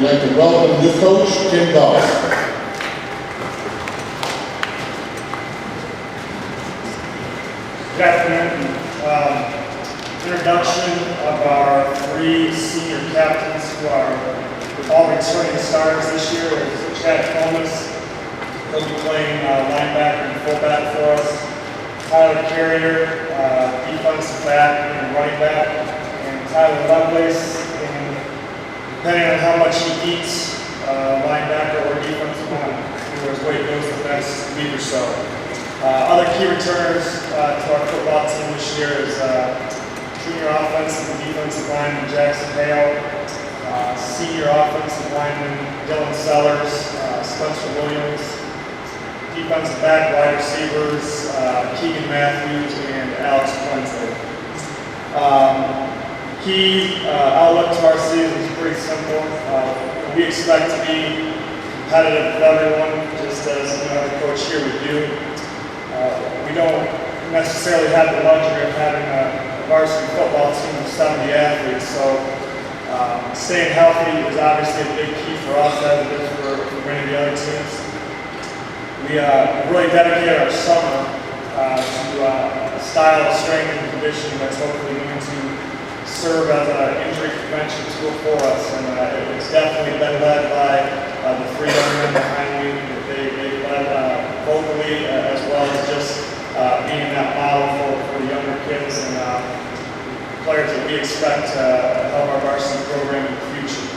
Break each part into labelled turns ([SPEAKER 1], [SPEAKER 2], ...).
[SPEAKER 1] I'd like to welcome new coach, Tim Goss.
[SPEAKER 2] Good afternoon. Introduction of our three senior captains who are all returning starters this year is Chad Thomas. He'll be playing linebacker and fullback for us. Tyler Carrier, defensive back and running back. And Tyler Lovelace, and depending on how much he eats, linebacker or defensive line, where his weight goes the next week or so. Other key returners to our football team this year is junior offensive and defensive lineman Jackson Hale, senior offensive lineman Dylan Sellers, Spencer Williams, defensive back wide receivers Keegan Matthews and Alex Puente. Key outlook to our season is pretty simple. We expect to be competitive with everyone, just as the coach here would do. We don't necessarily have the luxury of having a varsity football team of 70 athletes, so staying healthy is obviously a big key for us as it is for many of the other teams. We really dedicated our summer to a style of strength and conditioning that's hopefully going to serve as an injury prevention tool for us, and it's definitely been led by the three young men behind me. They've led vocally as well as just being that model for the younger kids and players that we expect to help our varsity program in the future.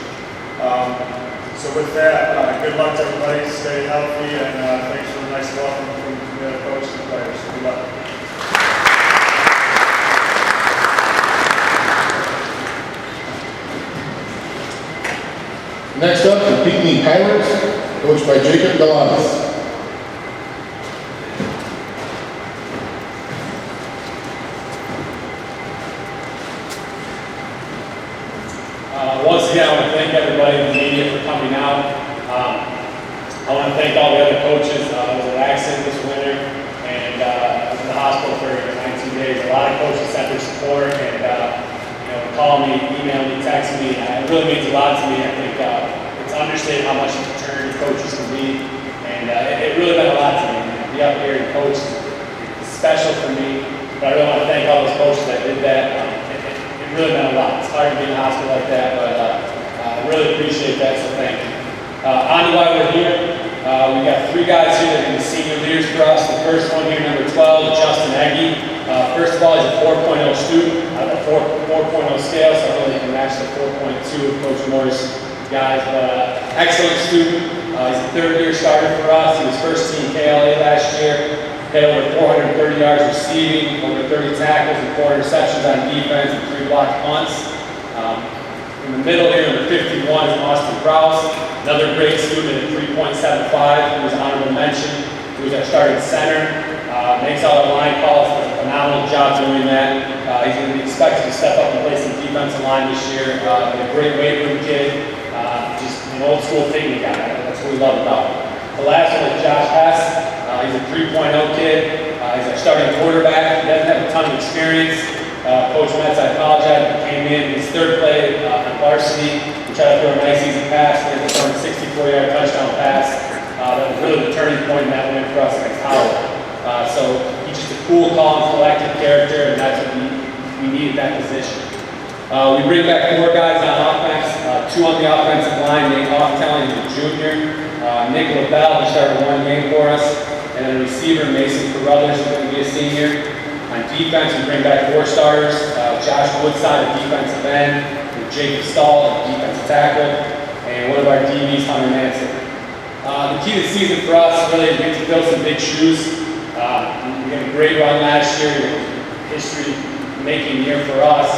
[SPEAKER 2] So with that, good luck to everybody. Stay healthy, and thanks for the nice welcome from the coach and players. Good luck.
[SPEAKER 1] Next up, the Pinckney Pirates, coached by Jacob Galanis.
[SPEAKER 3] Once again, I want to thank everybody in the media for coming out. I want to thank all the other coaches. There was an accident this winter, and I was in the hospital for 19 days. A lot of coaches sent their support and called me, emailed me, texted me. It really means a lot to me. I think it's understated how much fraternity coaches can be, and it really meant a lot to me. To be up here and coach is special for me, but I really want to thank all those coaches that did that. It really meant a lot. It's hard to be in a hospital like that, but I really appreciate that, so thank you. On to why we're here. We got three guys here that are the senior leaders for us. The first one here, number 12, Justin Egge. First of all, he's a 4.0 student. I have a 4.0 scale, so I really can match the 4.2 of Coach Moore's guys. But excellent student. He's a third-year starter for us. He was first team KLAA last year. Had over 430 yards receiving, over 30 tackles, and 4 interceptions on defense, and 3 blocked punts. In the middle here, number 51 is Austin Krause, another great student at 3.75. He was an honorable mention. He was our starting center. Makes all the line calls. Does a phenomenal job doing that. He's going to be expected to step up and play some defensive line this year. A great weight room kid. Just an old school Pinckney guy. That's what we love about him. The last one is Josh Hess. He's a 3.0 kid. He's our starting quarterback. He doesn't have a ton of experience. Coach Metz, I apologize, he came in his third play on varsity. We tried to throw a nice easy pass. He had a 64-yard touchdown pass. That was really the turning point in that win for us against Howard. So he's just a cool, calm, collected character, and that's what we need at that position. We bring back 4 guys on offense, 2 on the offensive line, Nate Hofftown, he's a junior. Nick LaBelle, who started 1 game for us. And then receiver, Mason Carruthers, is going to be a senior. On defense, we bring back 4 starters. Josh Woodside, a defensive end. Jacob Stahl, a defensive tackle. And one of our DBs, Hunter Manson. The key to the season for us really is we get to fill some big shoes. We had a great run last year. It was a history-making year for us.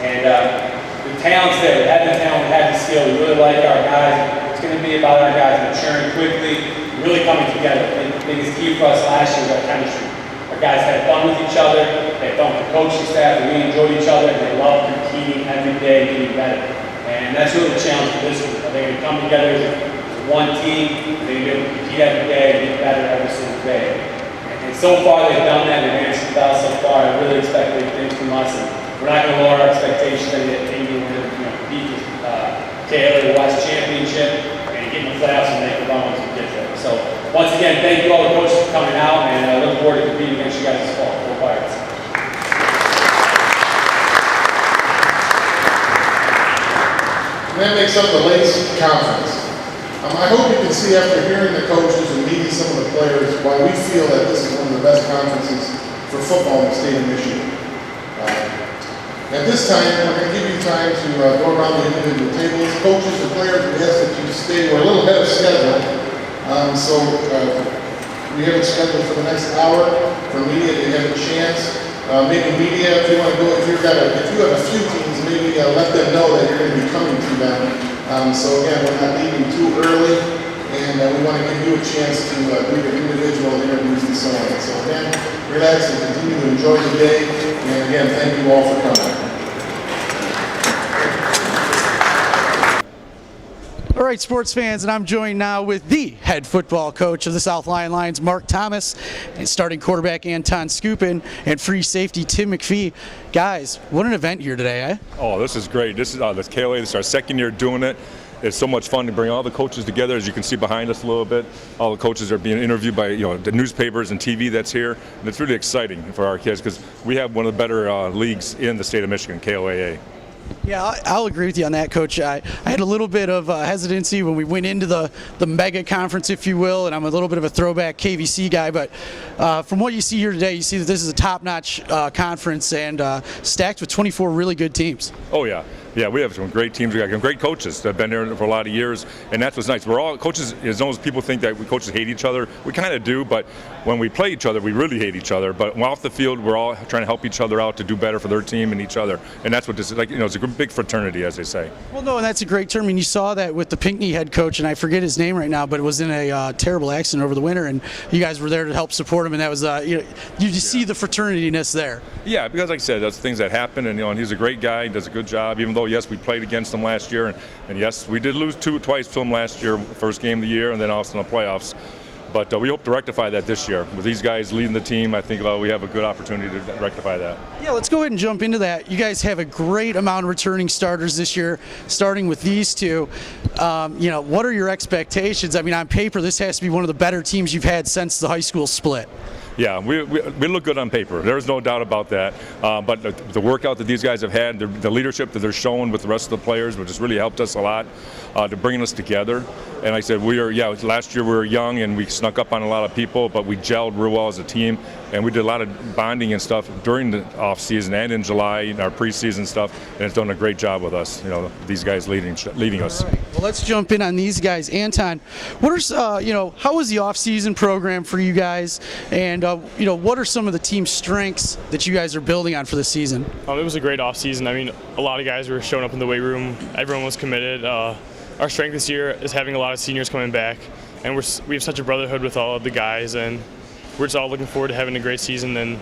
[SPEAKER 3] And the talent's there. We had the talent, we had the skill. We really like our guys. It's going to be about our guys maturing quickly, really coming together. The biggest key for us last year was our chemistry. Our guys had fun with each other. They had fun with the coaching staff. We enjoyed each other, and they loved competing every day, getting better. And that's really the challenge for this group. They're going to come together as one team. They're going to be able to compete every day and get better every single day. And so far, they've done that. They've answered the bell so far. I really expect big things from us. And we're not going to lower our expectations and get maybe we're going to beat KLAA West Championship and get in the playoffs and make the run once we get there. So once again, thank you all the coaches for coming out, and I look forward to competing against you guys this fall. Go Pirates.
[SPEAKER 1] And that makes up the ladies conference. I hope you can see after hearing the coaches and meeting some of the players why we feel that this is one of the best conferences for football in the state of Michigan. At this time, we're going to give you time to go around the individual tables. Coaches and players, we ask that you stay. We're a little ahead of schedule. So we have it scheduled for the next hour. For media, they have a chance. Maybe media, if you want to go, if you have a few teams, maybe let them know that you're going to be coming to them. So again, we're not leaving too early, and we want to give you a chance to do your individual interviews and so on. So again, relax and continue to enjoy the day. And again, thank you all for coming.
[SPEAKER 4] All right, sports fans, and I'm joined now with the head football coach of the South Lyon Lions, Mark Thomas, and starting quarterback Anton Skupin, and free safety Tim McPhee. Guys, what an event here today, eh?
[SPEAKER 5] Oh, this is great. This is this KLAA. This is our second year doing it. It's so much fun to bring all the coaches together. As you can see behind us a little bit, all the coaches are being interviewed by the newspapers and TV that's here, and it's really exciting for our kids because we have one of the better leagues in the state of Michigan, KLAA.
[SPEAKER 4] Yeah, I'll agree with you on that, Coach. I had a little bit of hesitancy when we went into the mega conference, if you will, and I'm a little bit of a throwback KVC guy, but from what you see here today, you see that this is a top-notch conference and stacked with 24 really good teams.
[SPEAKER 5] Oh, yeah. Yeah, we have some great teams. We got great coaches that have been there for a lot of years, and that's what's nice. We're all coaches. As long as people think that we coaches hate each other, we kind of do. But when we play each other, we really hate each other. But off the field, we're all trying to help each other out to do better for their team and each other. And that's what this is like. It's a big fraternity, as they say.
[SPEAKER 4] Well, no, and that's a great term. And you saw that with the Pinckney head coach, and I forget his name right now, but it was in a terrible accident over the winter, and you guys were there to help support him, and that was you just see the fraternityness there.
[SPEAKER 5] Yeah, because like I said, that's things that happen, and and he's a great guy. He does a good job. Even though yes, we played against him last year, and yes, we did lose twice to him last year, first game of the year, and then also in the playoffs. But we hope to rectify that this year. With these guys leading the team, I think we have a good opportunity to rectify that.
[SPEAKER 4] Yeah, let's go ahead and jump into that. You guys have a great amount of returning starters this year, starting with these two. What are your expectations? I mean, on paper, this has to be one of the better teams you've had since the high school split.
[SPEAKER 5] Yeah, we look good on paper. There's no doubt about that. But the workout that these guys have had, the leadership that they're showing with the rest of the players, which has really helped us a lot to bringing us together. And like I said, last year we were young and we snuck up on a lot of people, but we gelled real well as a team. And we did a lot of bonding and stuff during the off season and in July, in our preseason stuff. And it's done a great job with us. These guys leading us.
[SPEAKER 4] All right. Well, let's jump in on these guys. Anton, what are how was the off-season program for you guys? And what are some of the team strengths that you guys are building on for the season?
[SPEAKER 6] It was a great off-season. I mean, a lot of guys were showing up in the weight room. Everyone was committed. Our strength this year is having a lot of seniors coming back, and we have such a brotherhood with all of the guys, and we're just all looking forward to having a great season and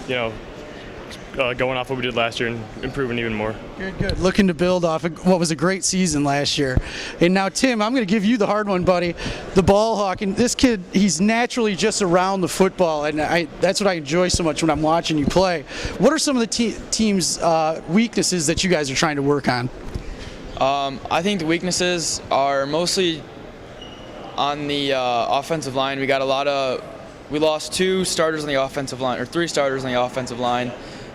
[SPEAKER 6] going off what we did last year and improving even more.
[SPEAKER 4] Good. Looking to build off of what was a great season last year. And now, Tim, I'm going to give you the hard one, buddy. The ball hawk. And this kid, he's naturally just around the football, and that's what I enjoy so much when I'm watching you play. What are some of the team's weaknesses that you guys are trying to work on?
[SPEAKER 7] I think the weaknesses are mostly on the offensive line. We lost 2 starters on the offensive line, or 3 starters on the offensive line,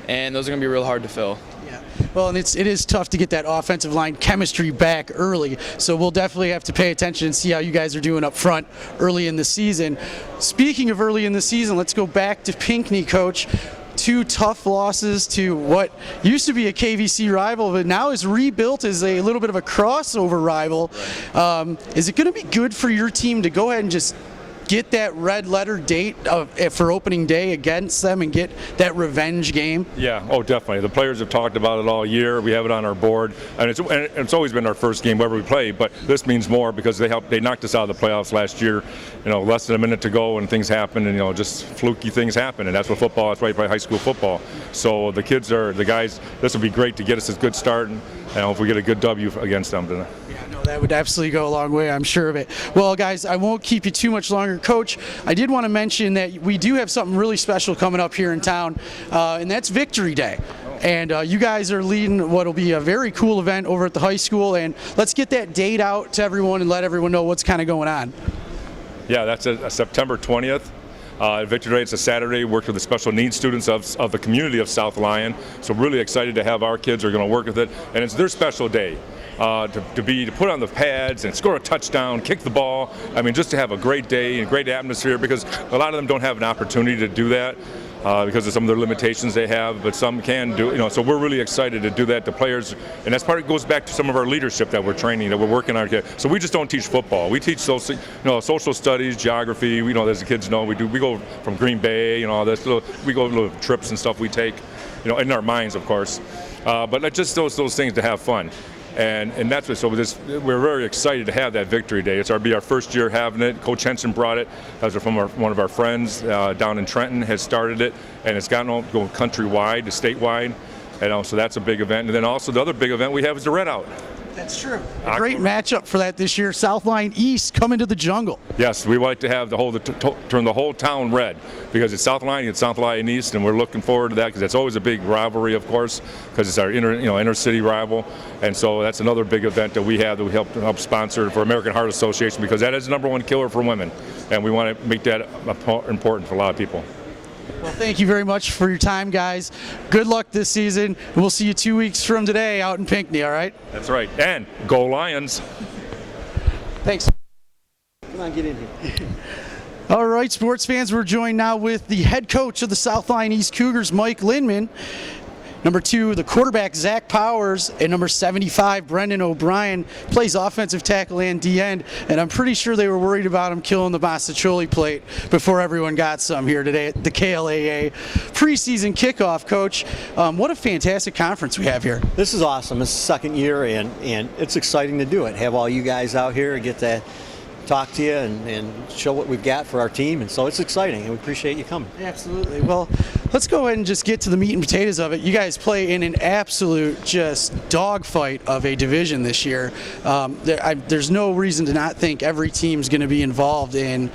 [SPEAKER 7] and those are going to be real hard to fill.
[SPEAKER 4] Yeah. Well, and it is tough to get that offensive line chemistry back early, so we'll definitely have to pay attention and see how you guys are doing up front early in the season. Speaking of early in the season, let's go back to Pinckney, Coach. 2 tough losses to what used to be a KVC rival, but now is rebuilt as a little bit of a crossover rival. Is it going to be good for your team to go ahead and just get that red letter date for opening day against them and get that revenge game?
[SPEAKER 5] Yeah, definitely. The players have talked about it all year. We have it on our board, and it's always been our first game wherever we play. But this means more because they knocked us out of the playoffs last year. Less than a minute to go, and things happen, and just fluky things happen, and that's what football. That's right by high school football. So the guys. This would be great to get us a good start, and if we get a good W against them. Then.
[SPEAKER 4] Yeah, no, that would absolutely go a long way. I'm sure of it. Well, guys, I won't keep you too much longer. Coach, I did want to mention that we do have something really special coming up here in town, and that's Victory Day. And you guys are leading what will be a very cool event over at the high school. And let's get that date out to everyone and let everyone know what's kind of going on.
[SPEAKER 5] Yeah, that's September 20th. Victory Day, it's a Saturday. Worked with the special needs students of the community of South Lyon. So really excited to have our kids are going to work with it. And it's their special day. To put on the pads and score a touchdown, kick the ball. I mean, just to have a great day and great atmosphere, because a lot of them don't have an opportunity to do that because of some of their limitations they have, but some can do. So we're really excited to do that to players, and that's part. It goes back to some of our leadership that we're training, that we're working on. So we just don't teach football. We teach social studies, geography. As the kids know, we go from Green Bay, all this. We go little trips and stuff we take, in our minds, of course. But just those things to have fun. And that's what. So we're very excited to have that Victory Day. It's be our first year having it. Coach Henson brought it. That was from one of our friends down in Trenton has started it, and it's gotten going countrywide to statewide. So that's a big event. And then also the other big event we have is the Red Out.
[SPEAKER 4] That's true. A great matchup for that this year. South Lyon East coming to the jungle.
[SPEAKER 5] Yes, we like to have turn the whole town red, because it's South Lyon, it's South Lyon East, and we're looking forward to that because that's always a big rivalry, of course, because it's our inner city rival. And so that's another big event that we have that we help sponsor for American Heart Association, because that is the #1 killer for women, and we want to make that important for a lot of people.
[SPEAKER 4] Well, thank you very much for your time, guys. Good luck this season. We'll see you 2 weeks from today out in Pinckney, all right?
[SPEAKER 5] That's right. And go Lions.
[SPEAKER 4] Thanks.
[SPEAKER 8] Come on, get in here.
[SPEAKER 4] All right, sports fans, we're joined now with the head coach of the South Lyon East Cougars, Mike Lindman. Number 2, the quarterback, Zach Powers, and number 75, Brendan O'Brien, plays offensive tackle and D-end, and I'm pretty sure they were worried about him killing the Massacholi plate before everyone got some here today at the KLAA preseason kickoff. Coach, what a fantastic conference we have here.
[SPEAKER 8] This is awesome. It's the second year, and it's exciting to do it. Have all you guys out here, get to talk to you and show what we've got for our team, and so it's exciting, and we appreciate you coming.
[SPEAKER 4] Absolutely. Well, let's go ahead and just get to the meat and potatoes of it. You guys play in an absolute just dogfight of a division this year. There's no reason to not think every team's going to be involved in,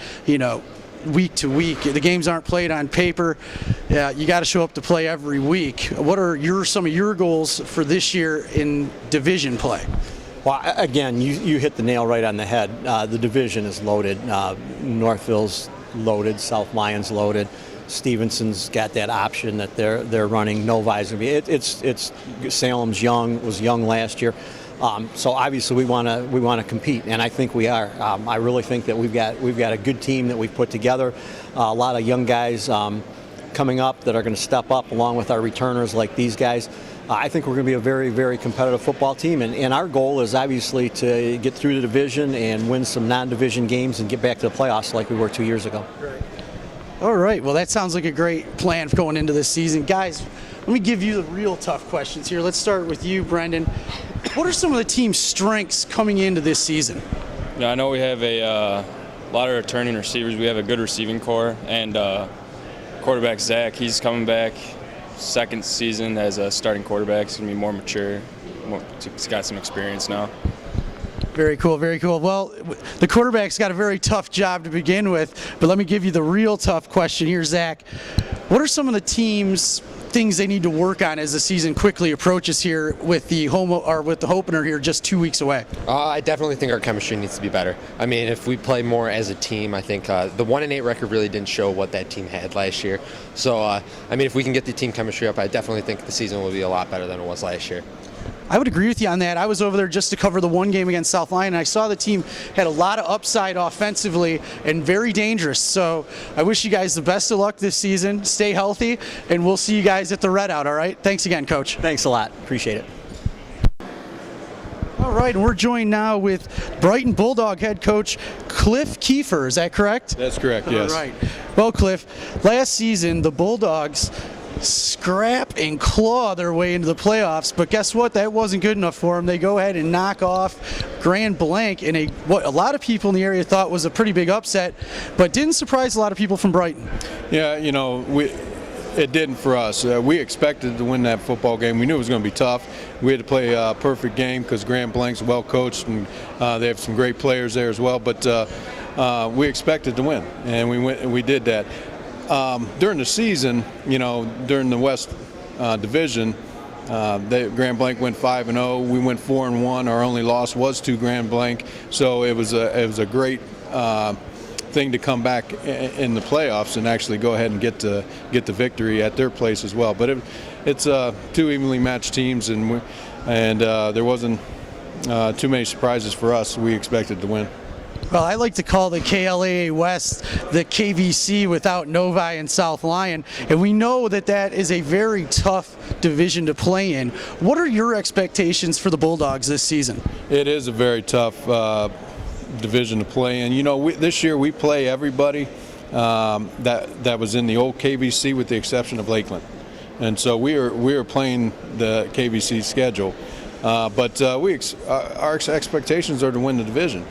[SPEAKER 4] week to week. The games aren't played on paper. You got to show up to play every week. What are some of your goals for this year in division play?
[SPEAKER 8] Well, again, you hit the nail right on the head. The division is loaded. Northville's loaded. South Lyon's loaded. Stevenson's got that option that they're running. Novi's gonna be. It's Salem's was young last year. So obviously we want to compete, and I think we are. I really think that we've got a good team that we've put together. A lot of young guys coming up that are going to step up along with our returners like these guys. I think we're going to be a very, very competitive football team, and our goal is obviously to get through the division and win some non-division games and get back to the playoffs like we were 2 years ago.
[SPEAKER 4] Right. All right, well, that sounds like a great plan for going into this season. Guys, let me give you the real tough questions here. Let's start with you, Brendan. What are some of the team's strengths coming into this season?
[SPEAKER 9] I know we have a lot of returning receivers. We have a good receiving core, and quarterback Zach, he's coming back. Second season as a starting quarterback. He's going to be more mature. He's got some experience now.
[SPEAKER 4] Very cool, very cool. Well, the quarterback's got a very tough job to begin with, but let me give you the real tough question here, Zach. What are some of the team's things they need to work on as the season quickly approaches here with the opener here just 2 weeks away?
[SPEAKER 10] I definitely think our chemistry needs to be better. I mean, if we play more as a team, I think the 1-8 record really didn't show what that team had last year. So, I mean, if we can get the team chemistry up, I definitely think the season will be a lot better than it was last year.
[SPEAKER 4] I would agree with you on that. I was over there just to cover the one game against South Lyon, and I saw the team had a lot of upside offensively and very dangerous. So I wish you guys the best of luck this season. Stay healthy, and we'll see you guys at the Red Out, all right? Thanks again, Coach.
[SPEAKER 8] Thanks a lot. Appreciate it.
[SPEAKER 4] All right, and we're joined now with Brighton Bulldog head coach Cliff Kiefer. Is that correct?
[SPEAKER 11] That's correct, yes.
[SPEAKER 4] All right. Well, Cliff, last season the Bulldogs scrap and claw their way into the playoffs, but guess what? That wasn't good enough for them. They go ahead and knock off Grand Blanc in what a lot of people in the area thought was a pretty big upset, but didn't surprise a lot of people from Brighton.
[SPEAKER 11] Yeah, it didn't for us. We expected to win that football game. We knew it was going to be tough. We had to play a perfect game because Grand Blanc's well coached and they have some great players there as well. But we expected to win, and we did that. During the season, during the West Division, Grand Blanc went 5-0. We went 4-1. Our only loss was to Grand Blanc, so it was a great thing to come back in the playoffs and actually go ahead and get the victory at their place as well. But it's two evenly matched teams, and there wasn't too many surprises for us. We expected to win.
[SPEAKER 4] Well, I like to call the KLAA West the KVC without Novi and South Lyon, and we know that is a very tough division to play in. What are your expectations for the Bulldogs this season?
[SPEAKER 11] It is a very tough division to play in. You know, this year we play everybody that was in the old KVC with the exception of Lakeland, and so we are playing the KVC schedule. But our expectations are to win the division.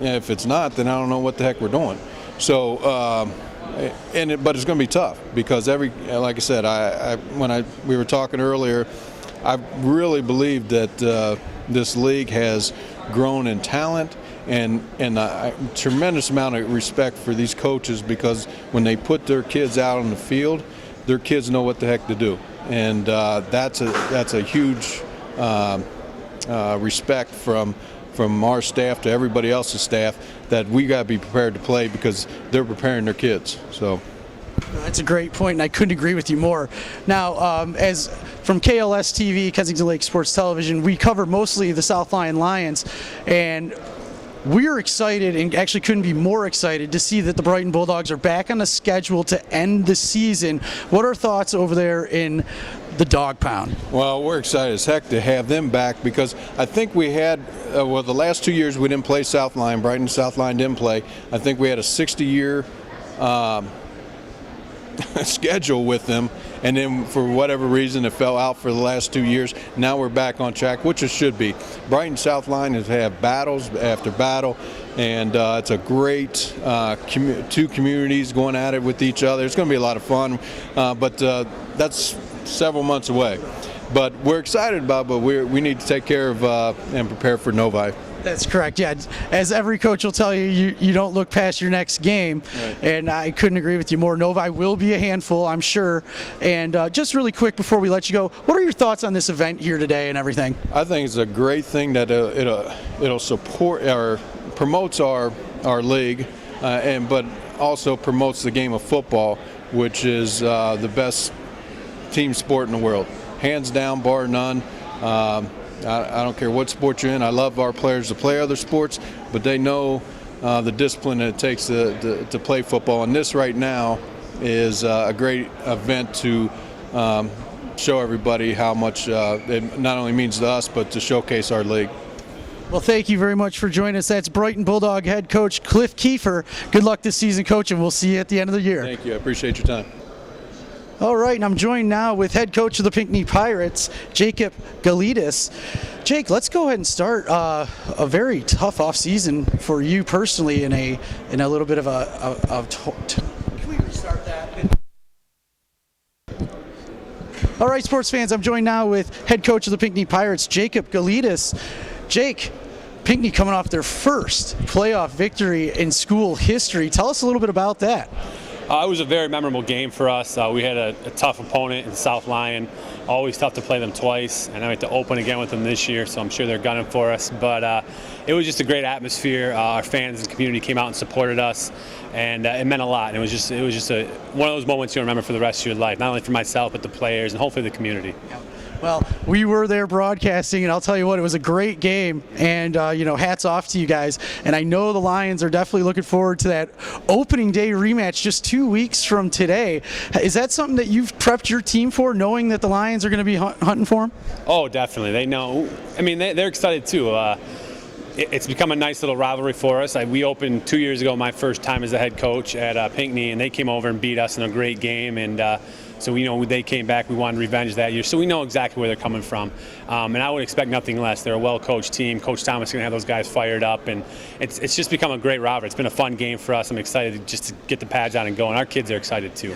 [SPEAKER 11] If it's not, then I don't know what the heck we're doing. So, but it's going to be tough because like I said, we were talking earlier, I really believe that this league has grown in talent and a tremendous amount of respect for these coaches, because when they put their kids out on the field, their kids know what the heck to do, and that's a huge respect from our staff to everybody else's staff, that we got to be prepared to play because they're preparing their kids. So
[SPEAKER 4] that's a great point, and I couldn't agree with you more. Now, as from KLS-TV, Kensington Lake Sports Television, we cover mostly the South Lyon Lions, and we're excited, and actually couldn't be more excited to see that the Brighton Bulldogs are back on the schedule to end the season. What are thoughts over there in the Dog Pound?
[SPEAKER 11] Well, we're excited as heck to have them back, because I think we had, the last 2 years we didn't play South Lyon. Brighton and South Lyon didn't play. I think we had a 60-year schedule with them, and then for whatever reason it fell out for the last 2 years. Now we're back on track, which it should be. Brighton South Lyon has had battles after battle, and it's a great two communities going at it with each other. It's going to be a lot of fun, but that's several months away. But we're excited about it, but we need to take care of and prepare for Novi.
[SPEAKER 4] That's correct. Yeah, as every coach will tell you, you don't look past your next game, right. And I couldn't agree with you more. Novi will be a handful, I'm sure. And just really quick before we let you go, what are your thoughts on this event here today and everything? I
[SPEAKER 11] think it's a great thing that it'll support or promotes our league, but also promotes the game of football, which is the best team sport in the world, hands down, bar none. I don't care what sport you're in. I love our players to play other sports, but they know the discipline that it takes to play football. And this right now is a great event to show everybody how much it not only means to us, but to showcase our league.
[SPEAKER 4] Well, thank you very much for joining us. That's Brighton Bulldog head coach Cliff Kiefer. Good luck this season, coach, and we'll see you at the end of the year.
[SPEAKER 11] Thank you. I appreciate your time.
[SPEAKER 4] All right, and I'm joined now with head coach of the Pinckney Pirates, Jacob Galidis. Jake, let's go ahead and start a very tough offseason for you personally in a little bit of can we restart that? All right, sports fans, I'm joined now with head coach of the Pinckney Pirates, Jacob Galidis. Jake, Pinckney coming off their first playoff victory in school history. Tell us a little bit about that.
[SPEAKER 3] It was a very memorable game for us. We had a tough opponent in South Lyon. Always tough to play them twice, and I had to open again with them this year, so I'm sure they're gunning for us. But it was just a great atmosphere. Our fans and community came out and supported us, and it meant a lot. And it was just one of those moments you'll remember for the rest of your life, not only for myself, but the players and hopefully the community.
[SPEAKER 4] Well, we were there broadcasting, and I'll tell you what, it was a great game, and hats off to you guys. And I know the Lions are definitely looking forward to that opening day rematch just 2 weeks from today. Is that something that you've prepped your team for, knowing that the Lions are going to be hunting for them?
[SPEAKER 3] Oh, definitely. They know. I mean, they're excited too. It's become a nice little rivalry for us. We opened 2 years ago, my first time as the head coach at Pinckney, and they came over and beat us in a great game. And so we know they came back. We wanted revenge that year, so we know exactly where they're coming from. And I would expect nothing less. They're a well-coached team. Coach Thomas is going to have those guys fired up, and it's just become a great rivalry. It's been a fun game for us. I'm excited just to get the pads on and go, and our kids are excited too.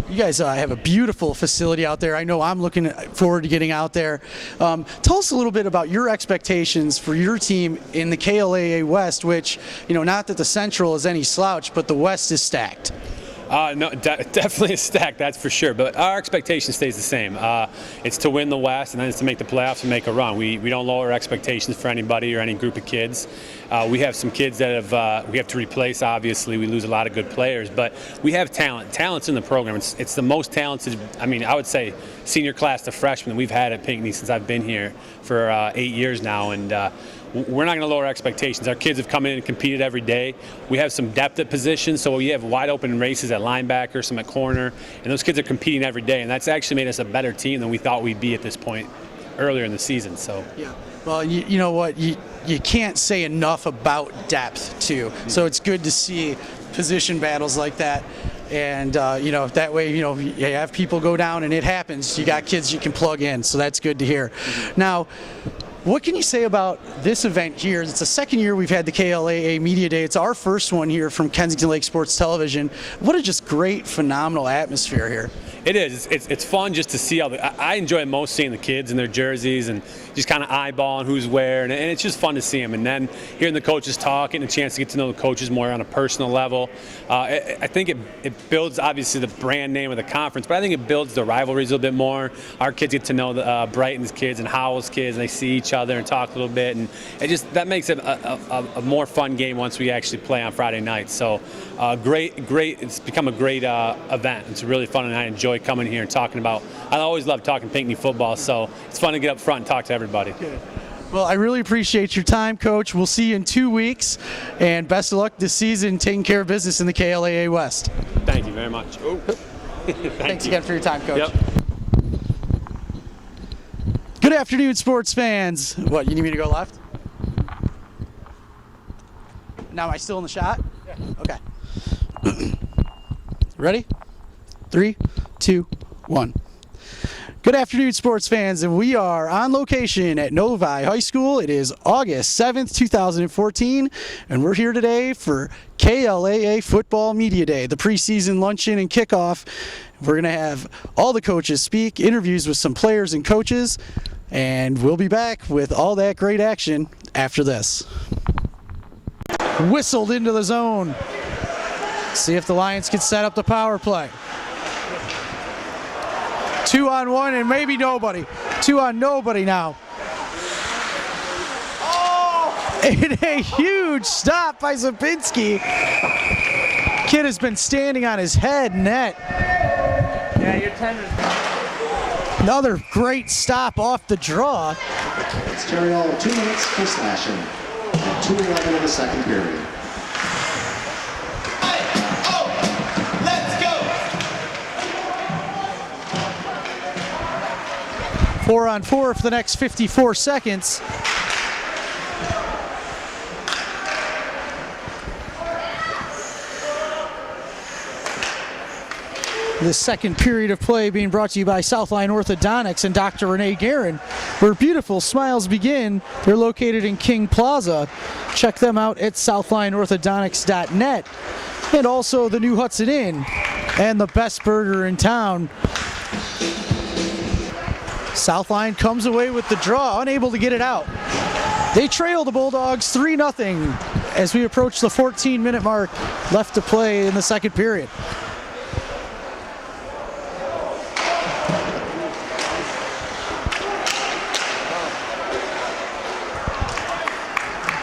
[SPEAKER 4] You guys have a beautiful facility out there. I know I'm looking forward to getting out there. Tell us a little bit about your expectations for your team in the KLAA West, which, not that the Central is any slouch, but the West is stacked.
[SPEAKER 3] No, definitely a stack, that's for sure. But our expectation stays the same. It's to win the West, and then it's to make the playoffs and make a run. We don't lower expectations for anybody or any group of kids. We have some kids that we have to replace. Obviously, we lose a lot of good players, but we have talent. Talent's in the program. It's the most talented. I mean, I would say senior class to freshman we've had at Pinckney since I've been here for 8 years now, and we're not going to lower expectations. Our kids have come in and competed every day. We have some depth at positions, so we have wide open races at linebacker, some at corner, and those kids are competing every day, and that's actually made us a better team than we thought we'd be at this point earlier in the season. So
[SPEAKER 4] yeah. Well, you know what? You can't say enough about depth, too. So it's good to see position battles like that. And, that way, you have people go down and it happens. You got kids you can plug in, so that's good to hear. Now, what can you say about this event here? It's the second year we've had the KLAA Media Day. It's our first one here from Kensington Lake Sports Television. What a just great, phenomenal atmosphere here.
[SPEAKER 3] It is. It's fun just to see I enjoy most seeing the kids in their jerseys and just kind of eyeballing who's where, and it's just fun to see them. And then hearing the coaches talk, getting a chance to get to know the coaches more on a personal level. I think it builds, obviously, the brand name of the conference, but I think it builds the rivalries a little bit more. Our kids get to know Brighton's kids and Howell's kids, and they see each other and talk a little bit, and that makes it a more fun game once we actually play on Friday nights. So great. It's become a great event. It's really fun, and I enjoy coming here and talking about. I always love talking Pinckney football, so it's fun to get up front and talk to everybody.
[SPEAKER 4] Good. Well, I really appreciate your time, Coach. We'll see you in 2 weeks, and best of luck this season taking care of business in the KLAA West.
[SPEAKER 3] Thank you very much.
[SPEAKER 4] Thanks again for your time, Coach.
[SPEAKER 3] Yep.
[SPEAKER 4] Good afternoon, sports fans. What, you need me to go left? Now am I still in the shot? Yeah. Okay. Ready? 3, 2, 1. Good afternoon, sports fans, and we are on location at Novi High School. It is August 7th, 2014, and we're here today for KLAA Football Media Day, the preseason luncheon and kickoff. We're going to have all the coaches speak, interviews with some players and coaches, and we'll be back with all that great action after this. Whistled into the zone. See if the Lions can set up the power play. 2 on 1 and maybe nobody. 2 on nobody now. Oh! And a huge stop by Zabinski. Kid has been standing on his head net.
[SPEAKER 2] Yeah, your time is...
[SPEAKER 4] Another great stop off the draw.
[SPEAKER 12] It's Terry All 2 minutes for slashing. At 2:11 of the second period.
[SPEAKER 4] 4 on 4 for the next 54 seconds. The second period of play being brought to you by Southline Orthodontics and Dr. Renee Guerin, where beautiful smiles begin. They're located in King Plaza. Check them out at southlineorthodontics.net. And also the new Hudson Inn and the best burger in town. Southline comes away with the draw, unable to get it out. They trail the Bulldogs 3-0 as we approach the 14-minute mark left to play in the second period.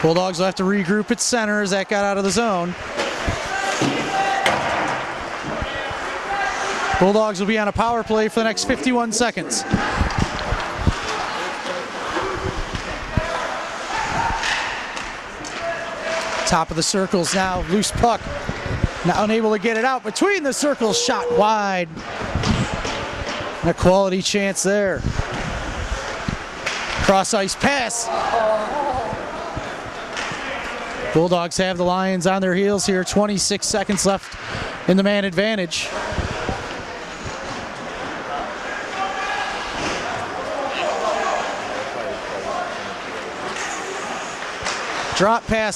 [SPEAKER 4] Bulldogs will have to regroup at center as that got out of the zone. Bulldogs will be on a power play for the next 51 seconds. Top of the circles now, loose puck. Now unable to get it out between the circles, shot wide. And a quality chance there. Cross ice pass. Bulldogs have the Lions on their heels here. 26 seconds left in the man advantage. Drop pass